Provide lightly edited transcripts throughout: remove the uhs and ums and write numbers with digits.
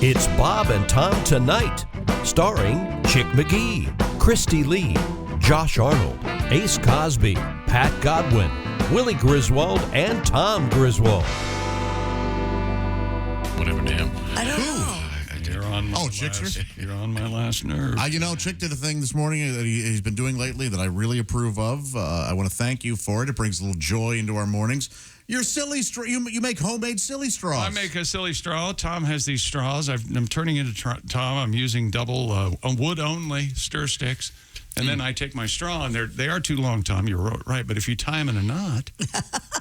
It's Bob and Tom Tonight, starring Chick McGee, Christy Lee, Josh Arnold, Ace Cosby, Pat Godwin, Willie Griswold, and Tom Griswold. What happened to him? I don't know. You're on my you're on my last nerve. Chick did a thing this morning that he's been doing lately that I really approve of. I want to thank you for it. It brings a little joy into our mornings. Your silly straw. You make homemade silly straws. I make a silly straw. Tom has these straws. I'm turning into Tom. I'm using double wood-only stir sticks. And then I take my straw, and they are too long, Tom. You're right. But if you tie them in a knot,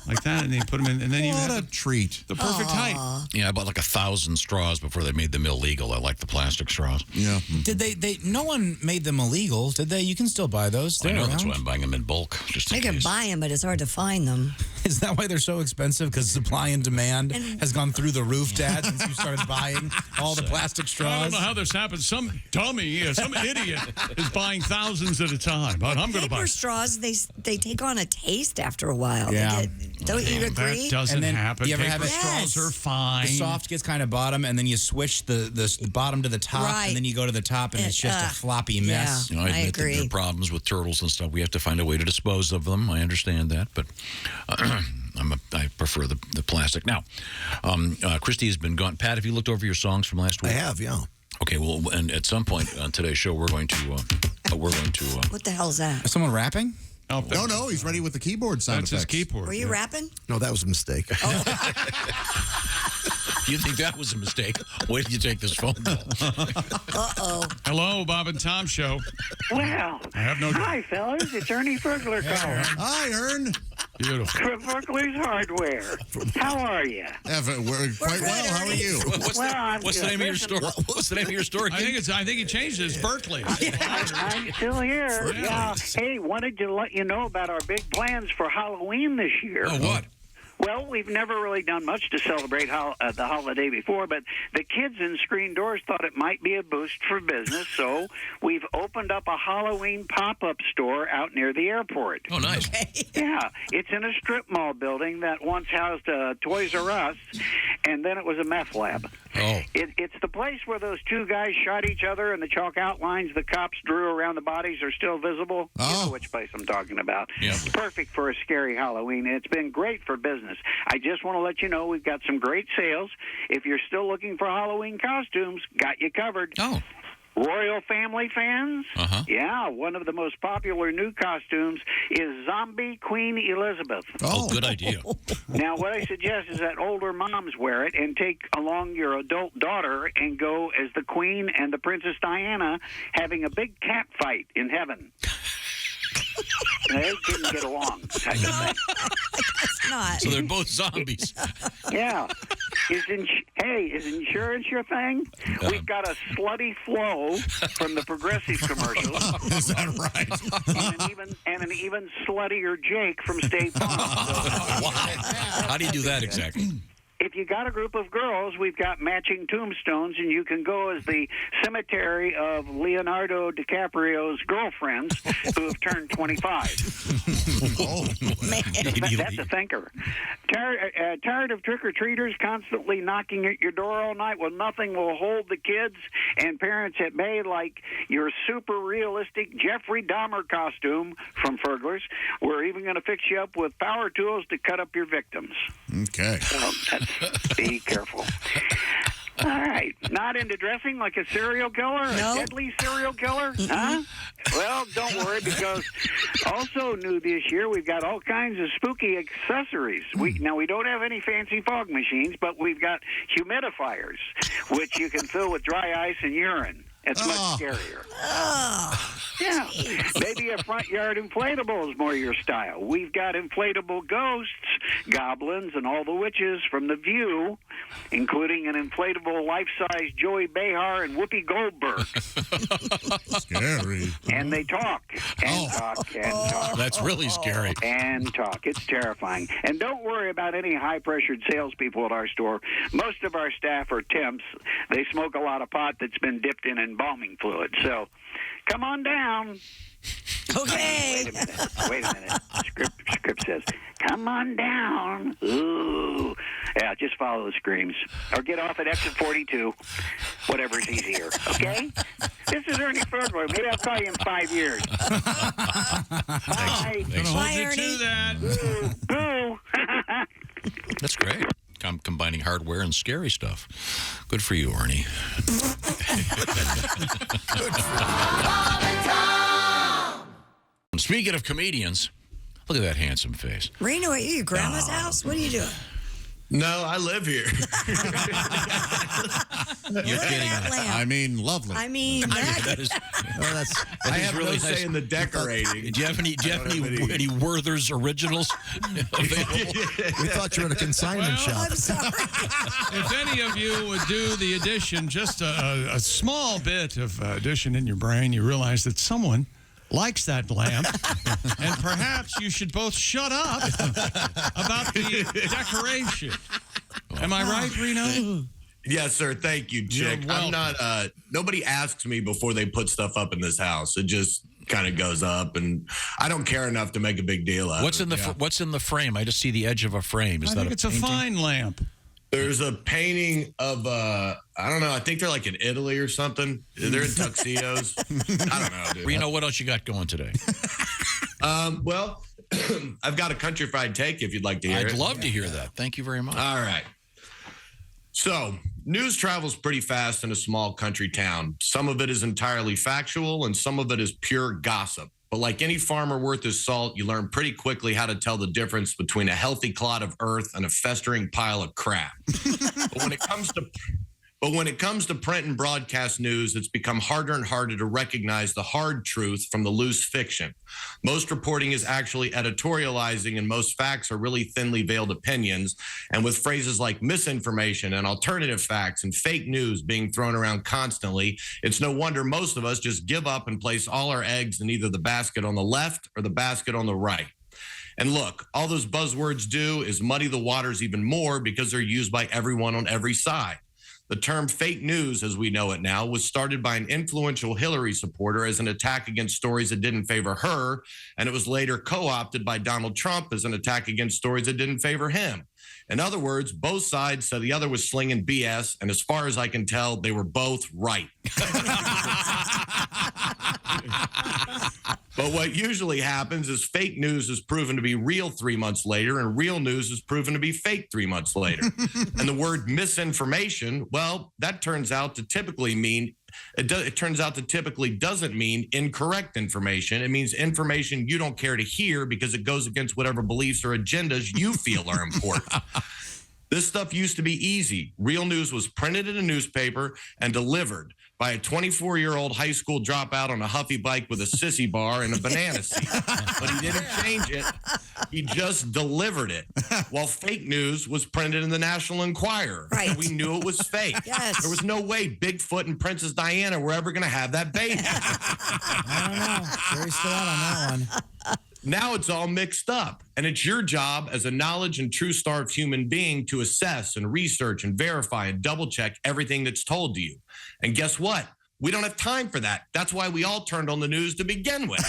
like that, and then you put them in, and then you have a treat. The perfect height. Yeah, I bought like 1,000 straws before they made them illegal. I like the plastic straws. Yeah. Did they? No one made them illegal, did they? You can still buy those. I know, that's why I'm buying them in bulk. Just in I can case. buy them, but it's hard to find them. Is that why they're so expensive? Because supply and demand has gone through the roof, Dad, since you started buying all the plastic straws? I don't know how this happens. Some dummy, some idiot is buying thousands at a time. But I'm going to buy paper straws. They take on a taste after a while. Yeah. Don't you agree? That doesn't happen. You ever Paper have straws are fine. The soft gets kind of bottom, and then you switch the bottom to the top, Right. and then you go to the top, and it's just a floppy mess. Yeah. You know, I admit that agree. there are problems with turtles and stuff. We have to find a way to dispose of them. I understand that, but I prefer the plastic. Now, Christy has been gone. Pat, have you looked over your songs from last week? I have, yeah. Okay, well, and at some point on today's show, we're going to. What the hell's that? Is someone rapping? Oh, No, he's ready with the keyboard sound that's effects. his keyboard. Were you rapping? No, that was a mistake. You think that was a mistake? Wait till you take this phone call. Uh-oh. Hello, Bob and Tom Show. Well, I have no. hi, fellas. It's Ernie Fergler calling. Hi, Ern. Beautiful. From Fergler's Hardware. How are you? We're quite well. How are you? What's the name of your store? What's the name of your store? I think he changed it. It's Berkeley. I'm still here. Yeah. Yeah. Hey, wanted to let you know about our big plans for Halloween this year. Oh, what? Well, we've never really done much to celebrate the holiday before, but the kids in Screen Doors thought it might be a boost for business, so we've opened up a Halloween pop-up store out near the airport. Oh, nice. Okay. Yeah, it's in a strip mall building that once housed Toys R Us, and then it was a meth lab. Oh. It's the place where those two guys shot each other and the chalk outlines the cops drew around the bodies are still visible. You know which place I'm talking about. Yeah. It's perfect for a scary Halloween, and it's been great for business. I just want to let you know we've got some great sales. If you're still looking for Halloween costumes, got you covered. Oh. Royal family fans? Uh-huh. Yeah, one of the most popular new costumes is Zombie Queen Elizabeth. Oh, good idea. Now, what I suggest is that older moms wear it and take along your adult daughter and go as the Queen and the Princess Diana having a big cat fight in heaven. They didn't get along. Type of thing. It's not. So they're both zombies. Yeah. Is insurance your thing? We've got a slutty Flo from the Progressive commercials. Is that right? and an even sluttier Jake from State Farm. Wow. How do you do that exactly? If you got a group of girls, we've got matching tombstones, and you can go as the cemetery of Leonardo DiCaprio's girlfriends who have turned 25. Oh, Man. That's a thinker. Tired of trick-or-treaters constantly knocking at your door all night? Well, nothing will hold the kids and parents at bay like your super realistic Jeffrey Dahmer costume from Fergler's. We're even going to fix you up with power tools to cut up your victims. okay. Be careful. All right. Not into dressing like a serial killer? No. A deadly serial killer? Huh? Well, don't worry, because also new this year, we've got all kinds of spooky accessories. We don't have any fancy fog machines, but we've got humidifiers, which you can fill with dry ice and urine. It's much scarier. Yeah. Maybe a front yard inflatable is more your style. We've got inflatable ghosts, goblins, and all the witches from The View, including an inflatable life-size Joey Behar and Whoopi Goldberg. Scary. And they talk and talk and talk. That's really scary. And talk. It's terrifying. And don't worry about any high-pressured salespeople at our store. Most of our staff are temps. They smoke a lot of pot that's been dipped in embalming fluid. So come on down. Okay. Wait a minute. Script says, come on down. Ooh. Yeah, just follow the screams. Or get off at exit 42. Whatever's easier. Okay? This is Ernie Fergler. Maybe I'll call you in 5 years. Bye. Gonna Bye, hold you Ernie. to that. Boo. That's great. Combining hardware and scary stuff. Good for you, Ernie. Speaking of comedians, look at that handsome face. Reno, are you at your grandma's house? What are you doing? No, I live here. You're kidding. I mean, lovely. I mean, That is, I have really no say nice. in the decorating. Do you have any Werther's originals available? We thought you were at a consignment shop. I'm sorry. If any of you would do the addition, just a small bit of addition in your brain, you realize that someone likes that lamp, and perhaps you should both shut up about the decoration. Am I right, Reno? Yes, sir. Thank you, Chick. You're I'm not. Nobody asks me before they put stuff up in this house. It just kind of goes up, and I don't care enough to make a big deal out What's of it. in the What's in the frame? I just see the edge of a frame. Is I that think it's a painting? fine lamp. There's a painting of I don't know. I think they're like in Italy or something. They're in tuxedos. I don't know, dude. Reno, what else you got going today? Well, I've got a country fried take if you'd like to hear it. I'd love to hear that. Thank you very much. All right. So, news travels pretty fast in a small country town. Some of it is entirely factual, and some of it is pure gossip. But like any farmer worth his salt, you learn pretty quickly how to tell the difference between a healthy clod of earth and a festering pile of crap. But when it comes to print and broadcast news, it's become harder and harder to recognize the hard truth from the loose fiction. Most reporting is actually editorializing, and most facts are really thinly veiled opinions. And with phrases like misinformation and alternative facts and fake news being thrown around constantly, it's no wonder most of us just give up and place all our eggs in either the basket on the left or the basket on the right. And look, all those buzzwords do is muddy the waters even more because they're used by everyone on every side. The term fake news, as we know it now, was started by an influential Hillary supporter as an attack against stories that didn't favor her, and it was later co-opted by Donald Trump as an attack against stories that didn't favor him. In other words, both sides said the other was slinging BS, and as far as I can tell, they were both right. But what usually happens is fake news is proven to be real 3 months later, and real news is proven to be fake 3 months later. And the word misinformation, well, that turns out to typically mean it turns out to typically doesn't mean incorrect information. It means information you don't care to hear because it goes against whatever beliefs or agendas you feel are important. This stuff used to be easy. Real news was printed in a newspaper and delivered by a 24-year-old high school dropout on a Huffy bike with a sissy bar and a banana seat. But he didn't change it. He just delivered it. While fake news was printed in the National Enquirer. Right. And we knew it was fake. Yes. There was no way Bigfoot and Princess Diana were ever going to have that baby. I don't know. Very still out on that one. Now it's all mixed up, and it's your job as a knowledge and true-starved human being to assess and research and verify and double-check everything that's told to you. And guess what? We don't have time for that. That's why we all turned on the news to begin with.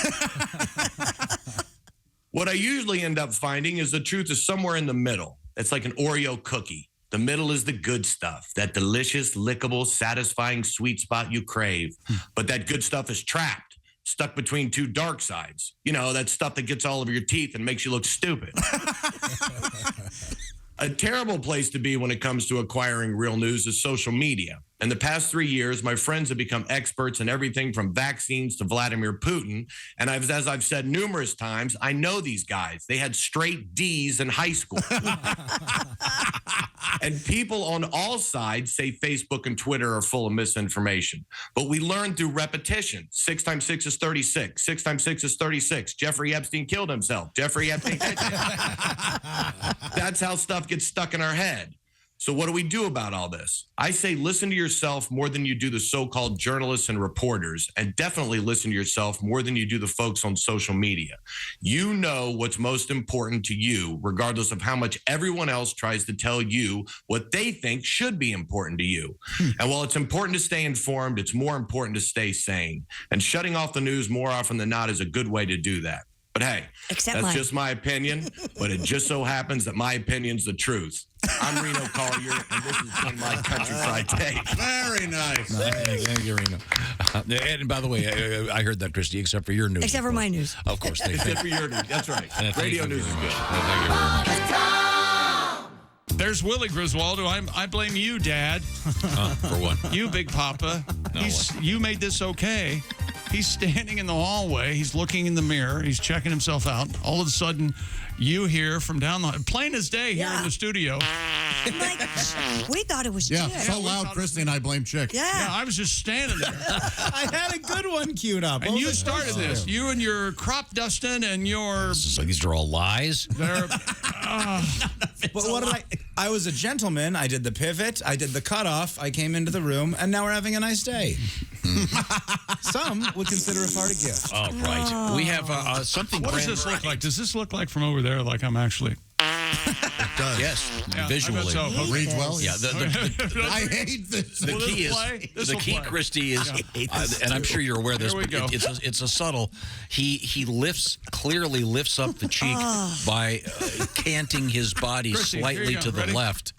What I usually end up finding is the truth is somewhere in the middle. It's like an Oreo cookie. The middle is the good stuff, that delicious, lickable, satisfying sweet spot you crave. But that good stuff is trapped. Stuck between two dark sides. You know, that stuff that gets all over your teeth and makes you look stupid. A terrible place to be when it comes to acquiring real news is social media. In the past 3 years, my friends have become experts in everything from vaccines to Vladimir Putin. And as I've said numerous times, I know these guys. They had straight D's in high school. And people on all sides say Facebook and Twitter are full of misinformation. But we learn through repetition. 6 times 6 is 36. 6 times 6 is 36. Jeffrey Epstein killed himself. Jeffrey Epstein did that. That's how stuff gets stuck in our head. So what do we do about all this? I say listen to yourself more than you do the so-called journalists and reporters, and definitely listen to yourself more than you do the folks on social media. You know what's most important to you, regardless of how much everyone else tries to tell you what they think should be important to you. And while it's important to stay informed, it's more important to stay sane. And shutting off the news more often than not is a good way to do that. But But hey, Except that's mine. just my opinion. But it just so happens that my opinion's the truth. I'm Reno Collier, and this has been my Country Fried Take. Very nice. Thank you, Reno. And by the way, I heard that, Christy, except for your news. Except for my news. Of course. Except for your news. That's right. Thank Radio you news is very good. much. Thank you very much. There's Willie Griswold. I blame you, Dad. For what? You, Big Papa. No, You made this okay. He's standing in the hallway. He's looking in the mirror. He's checking himself out. All of a sudden, you hear from down the plain as day here in the studio. Like, we thought it was Yeah, Chick. so loud, Christy and I blame Chick. Yeah, I was just standing there. I had a good one queued up. And you started this. You and your crop dusting and your... So these are all lies? But what did I was a gentleman. I did the pivot. I did the cutoff. I came into the room, and now we're having a nice day. Some would consider it part of gift. Oh, right. We have something What does brand this look like? Does this look like from over there like I'm actually... Yes, Yeah, visually. I bet so. Reads well. Yeah, I hate this. the Will key this is play? This the will key, play. Christy, is, and I'm sure you're aware of this, Here we but go. it's a subtle. He clearly lifts up the cheek by canting his body Christy, here slightly you go. to the Ready? left.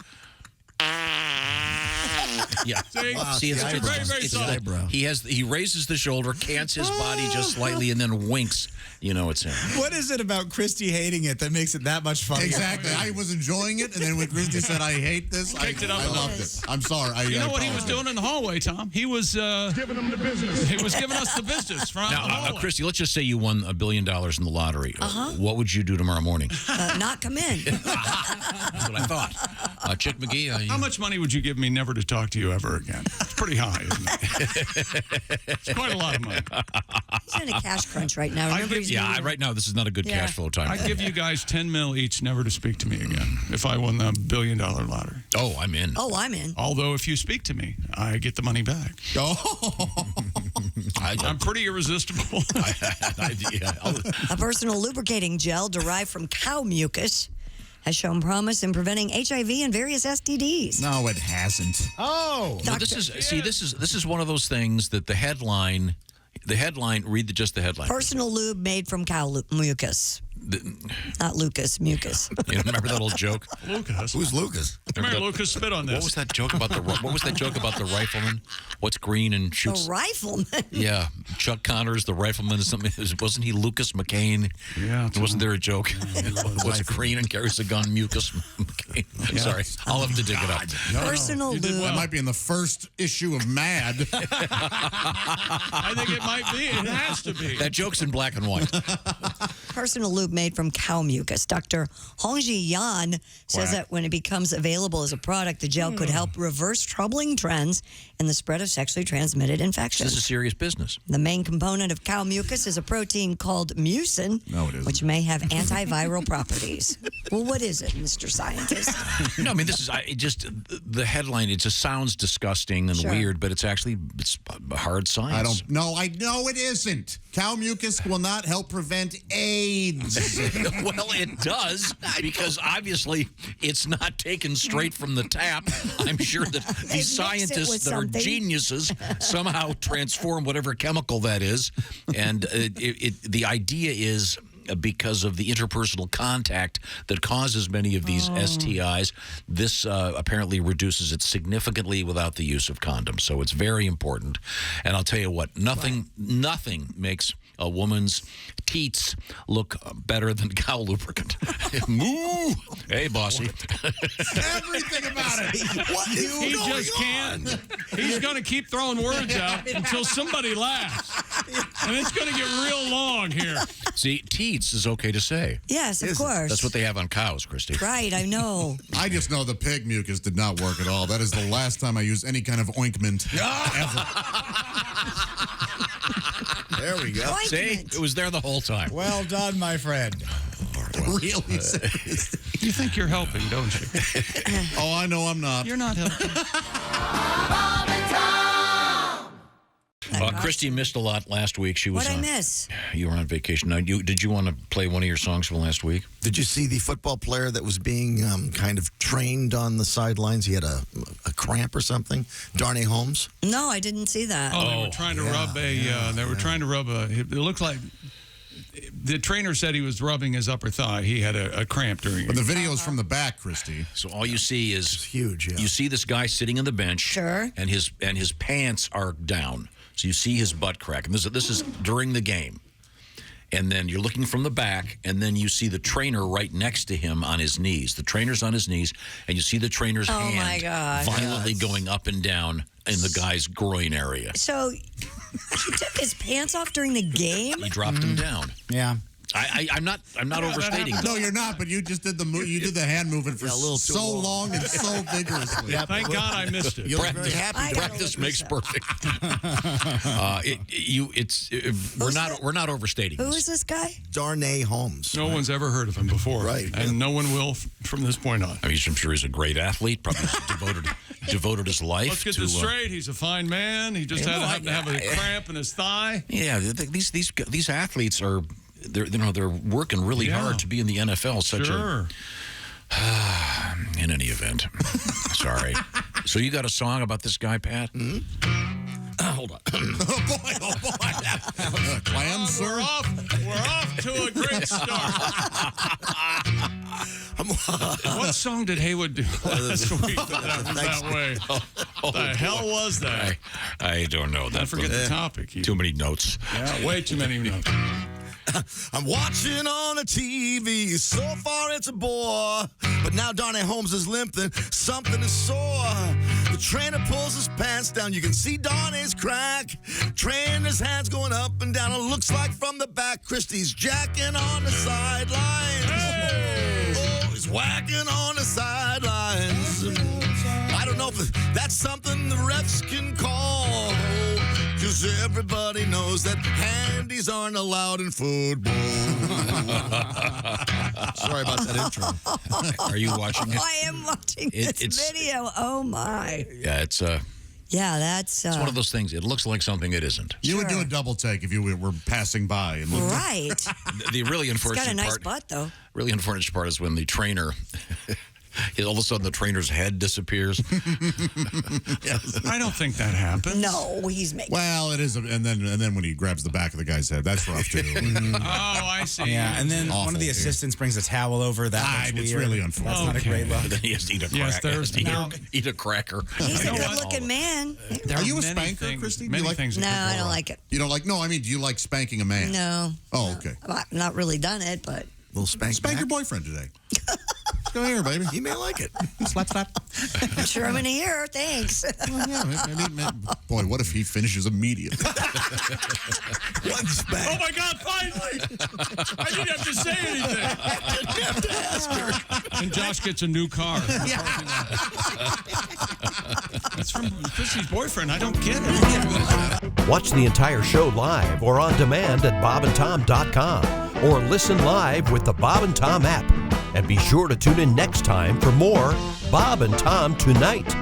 Yeah. See? it's Very, very it's subtle. he raises the shoulder, cants his body just slightly, and then winks. You know it's him. What is it about Christy hating it that makes it that much fun? Exactly. I was enjoying it, and then when Christy said, I hate this, I Picked it up I enough. loved it. I'm sorry. You know what he was doing in the hallway, Tom? He was giving them the business. He was giving us the business from Now, the hallway. Christy, let's just say you won $1 billion in the lottery. What would you do tomorrow morning? Not come in. That's what I thought. Chick McGee. How much money would you give me never to talk to you ever again? It's pretty high, isn't it? It's quite a lot of money. He's in a cash crunch right now. Remember, he's Yeah, moving- right now this is not a good cash flow time. I'd give you guys $10 million each never to speak to me again if I won the $1 billion lottery. Oh, I'm in. Oh, I'm in. Although if you speak to me, I get the money back. I'm pretty irresistible. A personal lubricating gel derived from cow mucus has shown promise in preventing HIV and various STDs. No, it hasn't. Oh, Well, this is one of those things that the headline. Read just the headline. Personal lube made from cow mucus. Not Lucas, mucus. You remember that old joke? Lucas. Who's Lucas? Come here, Lucas, spit on this. What was that joke about the rifleman? What's green and shoots? A rifleman. Yeah, Chuck Connors, the rifleman, is something. Wasn't he Lucas McCain? Yeah. Wasn't there a joke? What's green and carries a gun? Mucus McCain. I'm sorry, I'll have to dig it up. Personal You did lube. well. That might be in the first issue of Mad. I think it might be. It has to be. That joke's in black and white. Personal lube made from cow mucus. Dr. Hongji Yan says that when it becomes available as a product, the gel could help reverse troubling trends in the spread of sexually transmitted This infections. is serious business. The main component of cow mucus is a protein called mucin, No, it isn't. which may have antiviral properties. Well, what is it, Mr. Scientist? No, I mean, this is the headline. It just sounds disgusting and Sure. weird, but it's hard science. I don't know. I know it isn't. Cow mucus will not help prevent AIDS. Well, it does, because obviously it's not taken straight from the tap. I'm sure that mix it these with scientists that something. are geniuses somehow transform whatever chemical that is. And the idea is because of the interpersonal contact that causes many of these STIs, this apparently reduces it significantly without the use of condoms. So it's very important. And I'll tell you what, nothing makes a woman's teats look better than cow lubricant. Moo! Hey, bossy. Everything about it. What is He going just on? can't. He's going to keep throwing words out until somebody laughs. And it's going to get real long here. See, teats is okay to say. Yes, of course. That's what they have on cows, Christy. Right, I know. I just know the pig mucus did not work at all. That is the last time I used any kind of ointment ever. there we go. See? Ointment. It was there the whole time. Well done, my friend. Really? You think you're helping, don't you? Oh, I know I'm not. You're not helping. Christy missed a lot last week. She was What'd I miss? You were on vacation. Now, did you want to play one of your songs from last week? Did you see the football player that was being kind of trained on the sidelines? He had a cramp or something. Darnay Holmes. No, I didn't see that. Oh, they were trying to rub a. They were trying to rub a. It looked like the trainer said he was rubbing his upper thigh. He had a cramp during But it. the video's from the back, Christy. So all you see is It's huge, yeah. You see this guy sitting on the bench, Sure. and his pants are down. So you see his butt crack, and this is during the game. And then you're looking from the back, and then you see the trainer right next to him on his knees. The trainer's on his knees, and you see the trainer's Oh, my hand gosh. violently going up and down in the guy's groin area. So he took his pants off during the game? He dropped him down. Yeah. I'm not overstating. No, you're not. But you just did you did the hand movement for Yeah, a little too so long. long and so vigorously. Yeah, thank God I missed it. You look very happy. I gotta Practice look makes this up. perfect. We're not overstating. Who this. is this guy? Darnay Holmes. No one's ever heard of him before. Right. And no one will from this point on. I mean, I'm sure he's a great athlete. Probably devoted his life Let's get to. this straight. He's a fine man. He just happened to have a cramp in his thigh. Yeah, these athletes are they're working really Yeah. hard to be in the NFL. Sure. In any event, sorry. So you got a song about this guy, Pat? Hold on. Oh boy! Clams, sir. We're off to a great start. What song did Haywood do last week that was that way? The hell was that? I don't know. I forget the topic. Too many notes. Yeah, way too many notes. I'm watching on the TV. So far it's a bore. But now Darnay Holmes is limping. Something is sore. The trainer pulls his pants down. You can see Darnay's crack. Trainer's hands going up and down. It looks like from the back, Christie's jacking on the sidelines. Oh, he's whacking on the sidelines. I don't know if that's something the refs can call. Cause everybody knows that handies aren't allowed in football. Sorry about that intro. Are you watching it? I am watching this video. Oh, my. Yeah, it's Yeah, that's... one of those things. It looks like something it isn't. You would do a double take if you were passing by. And Right. The really It's unfortunate got a nice part. butt, though. Really unfortunate part is when the trainer. All of a sudden, the trainer's head disappears. I don't think that happened. No, he's making... Well, it is, and then when he grabs the back of the guy's head, that's rough too. Oh, I see. Yeah, and then one of the assistants brings a towel over. That looks it's weird. really unfortunate. That's not a great look. Then he has to eat a Yes, cracker. there's eat a cracker. He's a know what? good-looking man. There Are you a many spanker, things- Christy? Do Many you like- things. that No, could go I don't wrong. like it. You don't like? No, I mean, do you like spanking a man? No. Oh, okay. I've not really done it, but... Little spank. Spank your boyfriend today. Go here, baby. He may like it. Slap, slap. I'm sure I'm in here. Thanks. Boy, what if he finishes immediately? One spank. Oh my God! Finally, I didn't have to say anything. And Josh gets a new car. That's from Chrissy's boyfriend. I don't get it. Watch the entire show live or on demand at bobandtom.com or listen live with the Bob and Tom app. And be sure to tune in next time for more Bob and Tom Tonight.